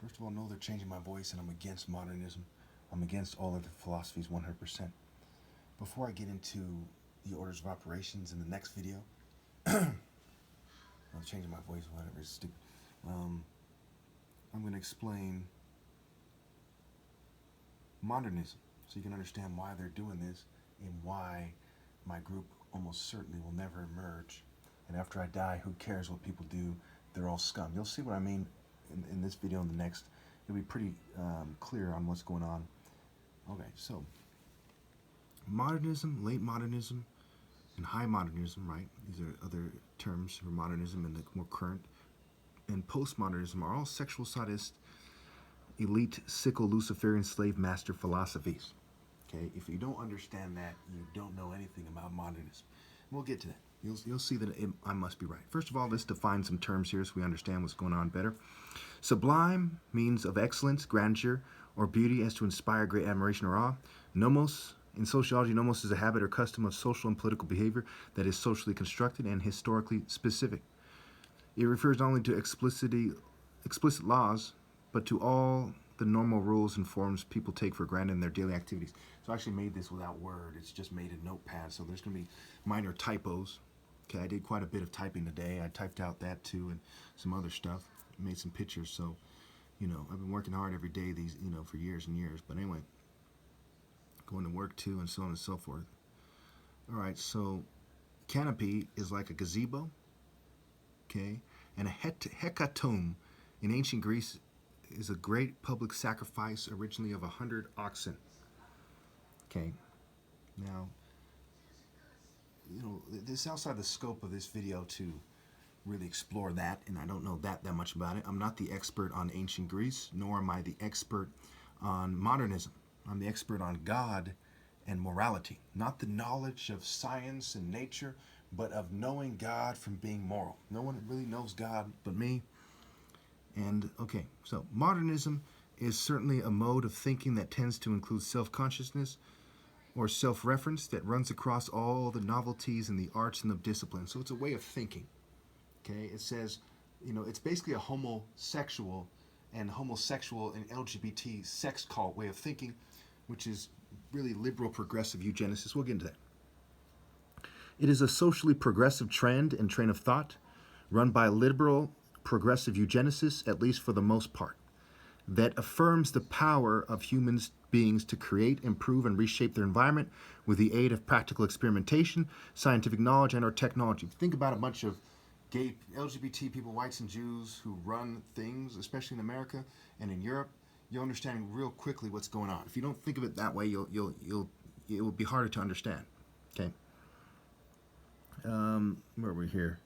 First of all, know they're changing my voice, and I'm against modernism. I'm against all of the philosophies 100%. Before I get into the orders of operations in the next video, I'm changing my voice, whatever, it's stupid. Um, I'm going to explain modernism so you can understand why they're doing this and why my group almost certainly will never emerge. And after I die, who cares what people do? They're all scum. You'll see what I mean in this video and the next. It'll be pretty clear on what's going on. Okay, so modernism, late modernism, and high modernism, right? These are other terms for modernism and the more current. And postmodernism are all sexual sadist, elite, sickle, Luciferian slave master philosophies. Okay, if you don't understand that, you don't know anything about modernism. We'll get to that. You'll see that I must be right. First of all, let's define some terms here so we understand what's going on better. Sublime means of excellence, grandeur, or beauty as to inspire great admiration or awe. Nomos, in sociology, nomos is a habit or custom of social and political behavior that is socially constructed and historically specific. It refers not only to explicit laws, but to all the normal rules and forms people take for granted in their daily activities. So I actually made this without Word. It's just made a notepad, so there's going to be minor typos. Okay, I did quite a bit of typing today. I typed out that too and some other stuff. Made some pictures, so, I've been working hard every day for years and years. But anyway, going to work too and so on and so forth. All right, so canopy is like a gazebo, okay? And a hecatomb in ancient Greece is a great public sacrifice originally of 100 oxen. Okay, now, this is outside the scope of this video to really explore that, and I don't know that much about it. I'm not the expert on ancient Greece, nor am I the expert on modernism. I'm the expert on God and morality, not the knowledge of science and nature, but of knowing God from being moral. No one really knows God but me. And okay, so modernism is certainly a mode of thinking that tends to include self-consciousness or self-reference that runs across all the novelties in the arts and the disciplines. So it's a way of thinking. Okay, it says, it's basically a homosexual and LGBT sex cult way of thinking, which is really liberal progressive eugenicist. We'll get into that. It is a socially progressive trend and train of thought run by liberal progressive eugenicists, at least for the most part, that affirms the power of human beings to create, improve, and reshape their environment with the aid of practical experimentation, scientific knowledge, and or technology. Think about a bunch of gay LGBT people, whites and Jews, who run things, especially in America and in Europe. You'll understand real quickly what's going on. If you don't think of it that way, it will be harder to understand. Okay. Where are we here?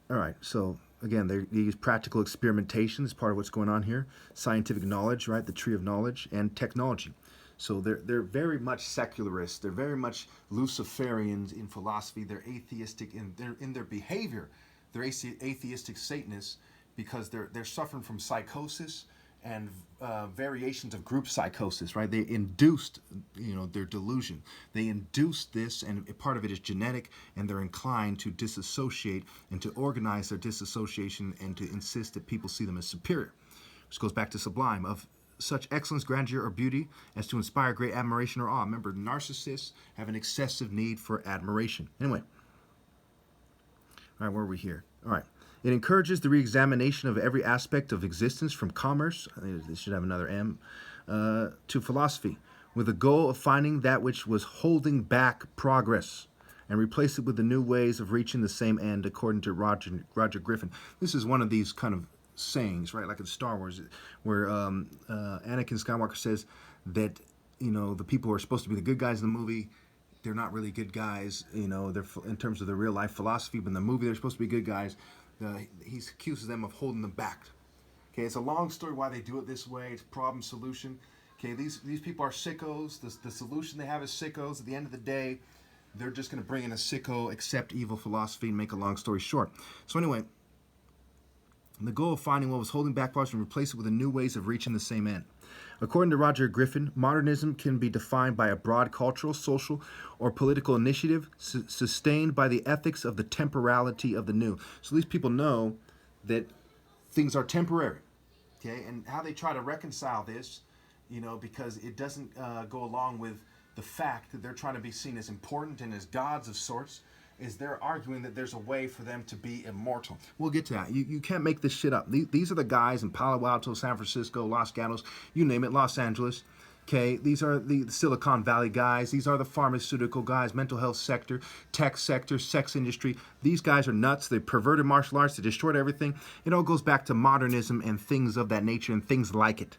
All right, so again, they use practical experimentation as part of what's going on here. Scientific knowledge, right? The tree of knowledge, and technology. So they're very much secularists. They're very much Luciferians in philosophy. They're atheistic in their behavior. They're atheistic Satanists because they're suffering from psychosis and variations of group psychosis, right? They induced, their delusion. They induced this, and part of it is genetic, and they're inclined to disassociate and to organize their disassociation and to insist that people see them as superior. Which goes back to sublime, of such excellence, grandeur, or beauty as to inspire great admiration or awe. Remember, narcissists have an excessive need for admiration. Anyway, all right, where are we here? All right. It encourages the reexamination of every aspect of existence from commerce, this should have another M, to philosophy, with the goal of finding that which was holding back progress and replace it with the new ways of reaching the same end, according to Roger Griffin. This is one of these kind of sayings, right, like in Star Wars, where Anakin Skywalker says that, the people who are supposed to be the good guys in the movie, they're not really good guys, they're in terms of their real life philosophy, but in the movie they're supposed to be good guys. He accuses them of holding them back. Okay, it's a long story why they do it this way. It's problem solution. Okay, these people are sickos. The solution they have is sickos. At the end of the day, they're just going to bring in a sicko, accept evil philosophy, and make a long story short. So anyway, the goal of finding what was holding back progress and replace it with the new ways of reaching the same end. According to Roger Griffin, modernism can be defined by a broad cultural, social, or political initiative sustained by the ethics of the temporality of the new. So these people know that things are temporary. Okay, and how they try to reconcile this, because it doesn't go along with the fact that they're trying to be seen as important and as gods of sorts, is they're arguing that there's a way for them to be immortal. We'll get to that. You can't make this shit up. These are the guys in Palo Alto, San Francisco, Los Gatos, you name it, Los Angeles. Okay, these are the Silicon Valley guys. These are the pharmaceutical guys, mental health sector, tech sector, sex industry. These guys are nuts. They perverted martial arts. They destroyed everything. It all goes back to modernism and things of that nature and things like it.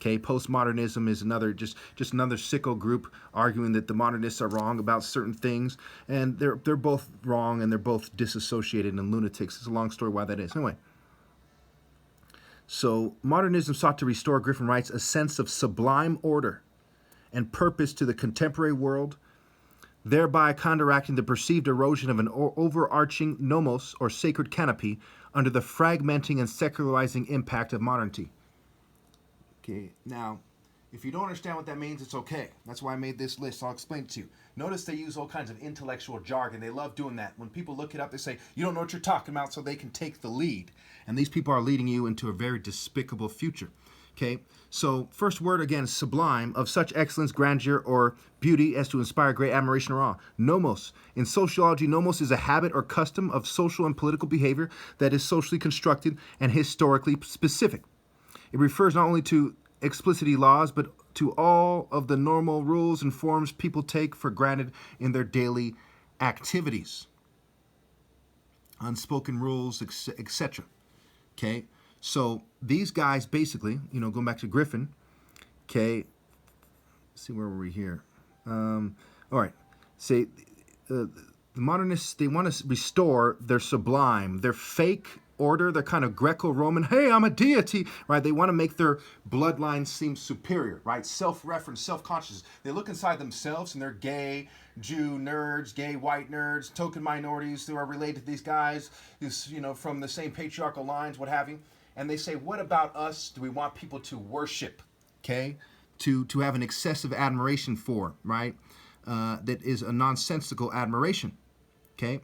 Okay, postmodernism is another just another sicko group arguing that the modernists are wrong about certain things, and they're both wrong and they're both disassociated and lunatics. It's a long story why that is. Anyway. So, modernism sought to restore, Griffin writes, a sense of sublime order and purpose to the contemporary world, thereby counteracting the perceived erosion of an overarching nomos, or sacred canopy, under the fragmenting and secularizing impact of modernity. Okay, now, if you don't understand what that means, it's okay. That's why I made this list. I'll explain it to you. Notice they use all kinds of intellectual jargon. They love doing that. When people look it up, they say, you don't know what you're talking about, so they can take the lead. And these people are leading you into a very despicable future. Okay, so first word again, sublime, of such excellence, grandeur, or beauty as to inspire great admiration or awe. Nomos. In sociology, nomos is a habit or custom of social and political behavior that is socially constructed and historically specific. It refers not only to explicity laws, but to all of the normal rules and forms people take for granted in their daily activities. Unspoken rules, etc. Okay, so these guys basically, going back to Griffin, okay, let's see where were we here. All right, say the modernists, they want to restore their sublime, their fake order, their kind of Greco-Roman, hey, I'm a deity, right? They want to make their bloodline seem superior, right? Self-reference, self-conscious. They look inside themselves and they're gay, Jew nerds, gay white nerds, token minorities who are related to these guys, who's, from the same patriarchal lines, what have you. And they say, what about us do we want people to worship, okay? To have an excessive admiration for, right? That is a nonsensical admiration, okay?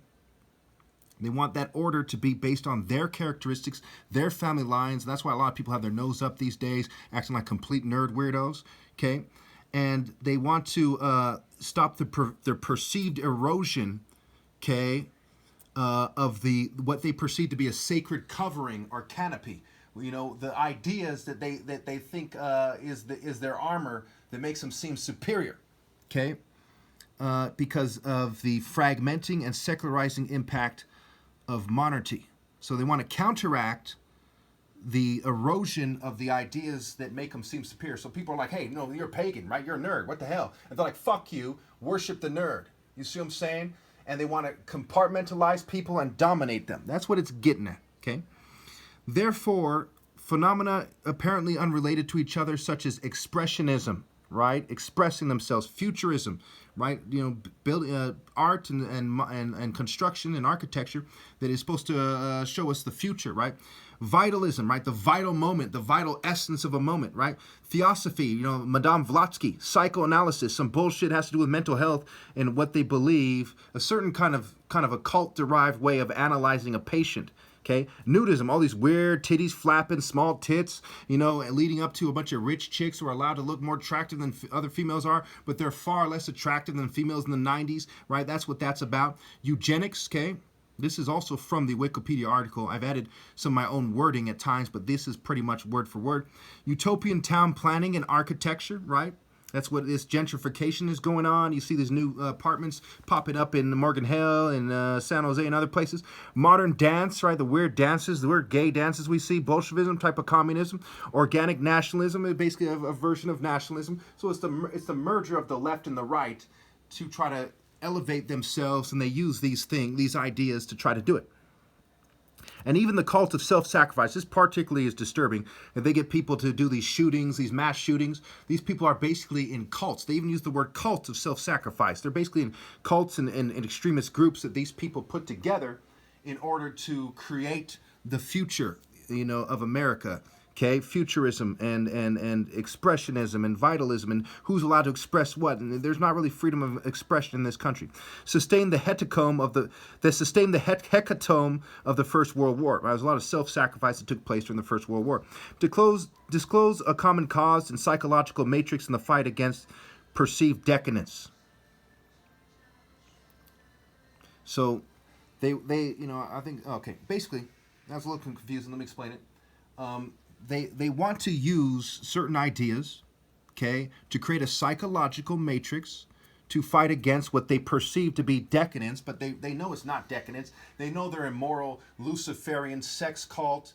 They want that order to be based on their characteristics, their family lines. And that's why a lot of people have their nose up these days, acting like complete nerd weirdos, okay? And they want to stop their perceived erosion, okay, of what they perceive to be a sacred covering or canopy. The ideas that they think is their armor that makes them seem superior, okay? Because of the fragmenting and secularizing impact of monarchy. So they want to counteract the erosion of the ideas that make them seem superior. So people are like, hey, no, you're pagan, right? You're a nerd. What the hell? And they're like, fuck you, worship the nerd. You see what I'm saying? And they want to compartmentalize people and dominate them. That's what it's getting at, okay? Therefore, phenomena apparently unrelated to each other, such as expressionism, right? Expressing themselves, futurism, right? Build art and construction and architecture that is supposed to show us the future, right? Vitalism, right? The vital moment, the vital essence of a moment, right? Theosophy, Madame Blavatsky, psychoanalysis, some bullshit has to do with mental health and what they believe, a certain kind of occult-derived way of analyzing a patient. Okay, nudism, all these weird titties flapping, small tits, leading up to a bunch of rich chicks who are allowed to look more attractive than other females are, but they're far less attractive than females in the 90s, right? That's what that's about. Eugenics, okay? This is also from the Wikipedia article. I've added some of my own wording at times, but this is pretty much word for word. Utopian town planning and architecture, right? That's what this gentrification is going on. You see these new apartments popping up in Morgan Hill and San Jose and other places. Modern dance, right? The weird dances, the weird gay dances we see. Bolshevism, type of communism. Organic nationalism, basically a version of nationalism. So it's the merger of the left and the right to try to elevate themselves, and they use these ideas to try to do it. And even the cult of self-sacrifice, this particularly is disturbing. If they get people to do these shootings, these mass shootings, these people are basically in cults. They even use the word cult of self-sacrifice. They're basically in cults and extremist groups that these people put together in order to create the future, of America. Okay, futurism and expressionism and vitalism and who's allowed to express what, and there's not really freedom of expression in this country. Sustain the hecatome of hecatome of the First World War. There was a lot of self-sacrifice that took place during the First World War. Disclose a common cause and psychological matrix in the fight against perceived decadence. So, they I think, okay, basically, that's a little confusing. Let me explain it. They want to use certain ideas, okay, to create a psychological matrix to fight against what they perceive to be decadence, but they know it's not decadence. They know they're immoral, Luciferian sex cult,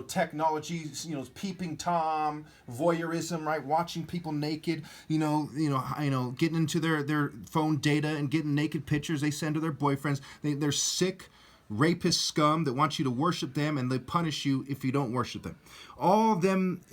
technology, peeping Tom, voyeurism, right? Watching people naked, getting into their phone data and getting naked pictures they send to their boyfriends. They're sick, rapist scum that want you to worship them, and they punish you if you don't worship them. All this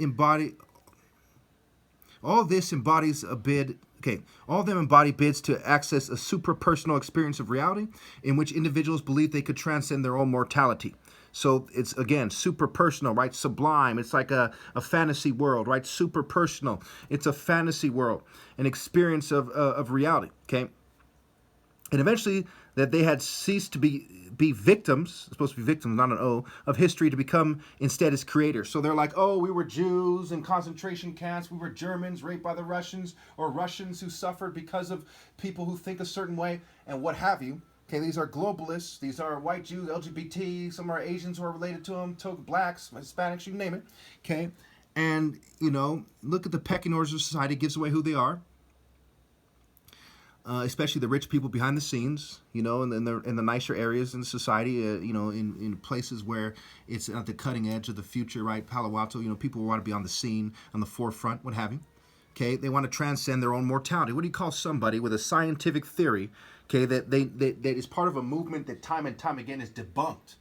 embodies a bid. Okay, all of them embody bids to access a super-personal experience of reality in which individuals believe they could transcend their own mortality. So it's, again, super personal, right? Sublime. It's like a fantasy world, right? Super personal. It's a fantasy world, an experience of reality, okay? And eventually that they had ceased to be victims, supposed to be victims, not an O, of history to become instead its creators. So they're like, oh, we were Jews in concentration camps, we were Germans raped by the Russians, or Russians who suffered because of people who think a certain way, and what have you. Okay, these are globalists, these are white Jews, LGBT, some are Asians who are related to them, blacks, Hispanics, you name it. Okay, and, look at the pecking orders of society, it gives away who they are. Especially the rich people behind the scenes, in the nicer areas in society, in places where it's at the cutting edge of the future, right? Palo Alto, people want to be on the scene, on the forefront, what have you. Okay, they want to transcend their own mortality. What do you call somebody with a scientific theory, okay, that is part of a movement that time and time again is debunked?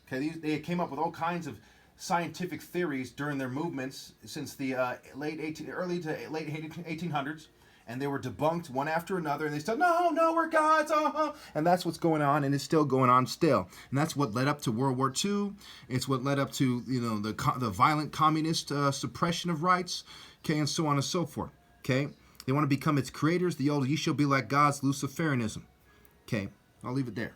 Okay, they came up with all kinds of scientific theories during their movements since the early to late 1800s. And they were debunked one after another, and they said, no, we're gods, and that's what's going on, and it's still going on still. And that's what led up to World War II. It's what led up to, the violent communist suppression of rights, okay, and so on and so forth, okay? They want to become its creators. The old, ye shall be like gods, Luciferianism. Okay, I'll leave it there.